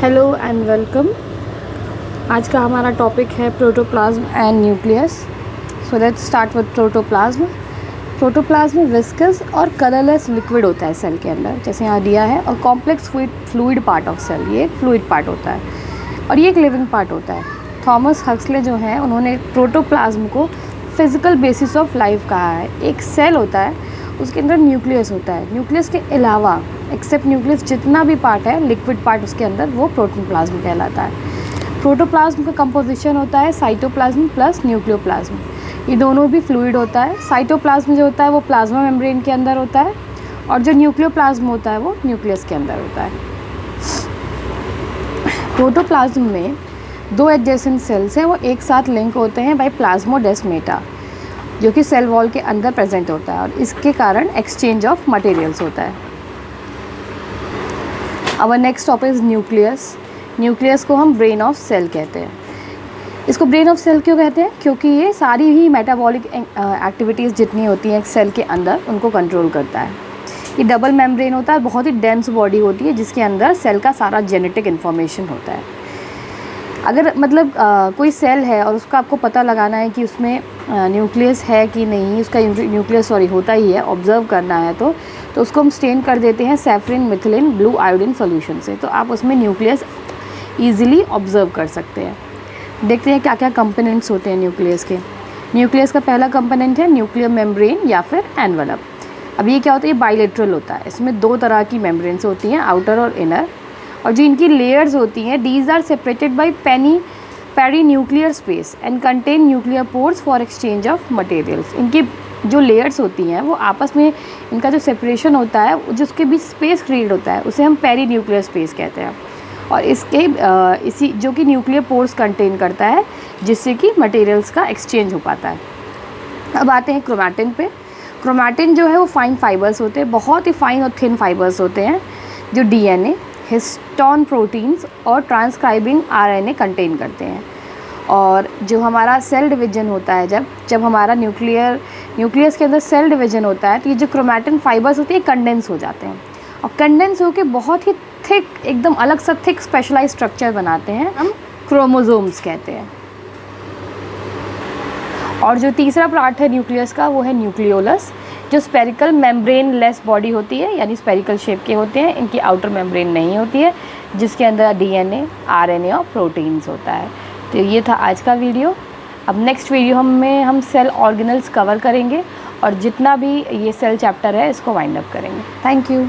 Hello and welcome. आज का हमारा टॉपिक है protoplasm and nucleus. So let's start with protoplasm. Protoplasm viscous और कलरलेस लिक्विड होता है सेल के अंदर, जैसे यहाँ दिया है, और complex fluid part of cell, ये एक फ्लूइड पार्ट होता है और ये एक लिविंग पार्ट होता है। थॉमस हक्सले जो हैं उन्होंने प्रोटोप्लाज्म को फिजिकल बेसिस ऑफ लाइफ कहा है। एक सेल होता है, उसके अंदर न्यूक्लियस होता है, न्यूक्लियस के अलावा एक्सेप्ट न्यूक्लियस जितना भी पार्ट है, लिक्विड पार्ट उसके अंदर, वो प्रोटोप्लाज्म कहलाता है। प्रोटोप्लाज्म का कंपोजिशन होता है साइटोप्लाज्म प्लस न्यूक्लियोप्लाज्म। ये दोनों भी फ्लूइड होता है। साइटोप्लाज्म जो होता है वो प्लाज्मा मेम्ब्रेन के अंदर होता है और जो न्यूक्लियोप्लाज्म होता है वो न्यूक्लियस के अंदर होता है। प्रोटोप्लाज्म में दो एडजेसेंट सेल्स हैं, वो एक साथ लिंक होते हैं बाय प्लाज्मोडेस्माटा, जो कि सेल वॉल के अंदर प्रेजेंट होता है और इसके कारण एक्सचेंज ऑफ मटेरियल्स होता है। Our next topic is nucleus. Nucleus को हम ब्रेन ऑफ सेल कहते हैं। इसको ब्रेन ऑफ सेल क्यों कहते हैं? क्योंकि ये सारी ही मेटाबॉलिक एक्टिविटीज़ जितनी होती हैं एक सेल के अंदर, उनको कंट्रोल करता है। ये डबल मेम्ब्रेन होता है, बहुत ही डेंस बॉडी होती है जिसके अंदर सेल का सारा जेनेटिक इन्फॉर्मेशन होता है। अगर कोई सेल है और उसका आपको पता लगाना है कि उसमें न्यूक्लियस है कि नहीं, उसका न्यूक्लियस होता ही है, ऑब्ज़र्व करना है तो उसको हम स्टेन कर देते हैं saffron methylene blue iodine solution से, तो आप उसमें न्यूक्लियस ईजिली ऑब्ज़र्व कर सकते हैं। देखते हैं क्या क्या कंपोनेंट्स होते हैं न्यूक्लियस के। न्यूक्लियस का पहला कंपोनेंट है न्यूक्लियर मेम्ब्रेन या फिर एनवलप। अब ये क्या होता है? ये बाइलेटरल होता है। इसमें दो तरह की मेम्ब्रेन्स होती हैं, आउटर और इनर, और जो इनकी लेयर्स होती हैं, these are separated by perinuclear space and contain nuclear pores for exchange of materials. इनकी जो लेयर्स होती हैं वो आपस में, इनका जो सेपरेशन होता है, जो उसके बीच स्पेस क्रिएट होता है, उसे हम पेरीन्यूक्लियर स्पेस कहते हैं। और इसके इसी जो कि न्यूक्लियर पोर्स कंटेन करता है, जिससे कि मटेरियल्स का एक्सचेंज हो पाता है। अब आते हैं क्रोमैटिन पे। क्रोमैटिन जो है वो फाइन फाइबर्स होते हैं, बहुत ही फाइन और थिन फाइबर्स होते हैं, जो डीएनए, हिस्टोन प्रोटीन्स और ट्रांसक्राइबिंग आरएनए कंटेन करते हैं। और जो हमारा सेल डिवीजन होता है, जब हमारा न्यूक्लियस के अंदर सेल डिवीजन होता है, तो ये जो क्रोमैटिन फाइबर्स होती है कंडेंस हो जाते हैं और कंडेंस होकर बहुत ही थिक, एकदम अलग सा थिक स्पेशलाइज स्ट्रक्चर बनाते हैं, हम क्रोमोसोम्स कहते हैं। और जो तीसरा पार्ट है न्यूक्लियस का, वो है न्यूक्लियोलस, जो स्पेरिकल मेम्ब्रेन लेस बॉडी होती है, यानी स्पेरिकल शेप के होते हैं। इनकी आउटर मेम्ब्रेन नहीं होती है, जिसके अंदर डीएनए, आरएनए और प्रोटीन्स होता है। तो ये था आज का वीडियो। अब नेक्स्ट वीडियो में हम सेल ऑर्गेनल्स कवर करेंगे और जितना भी ये सेल चैप्टर है इसको वाइंड अप करेंगे। Thank you.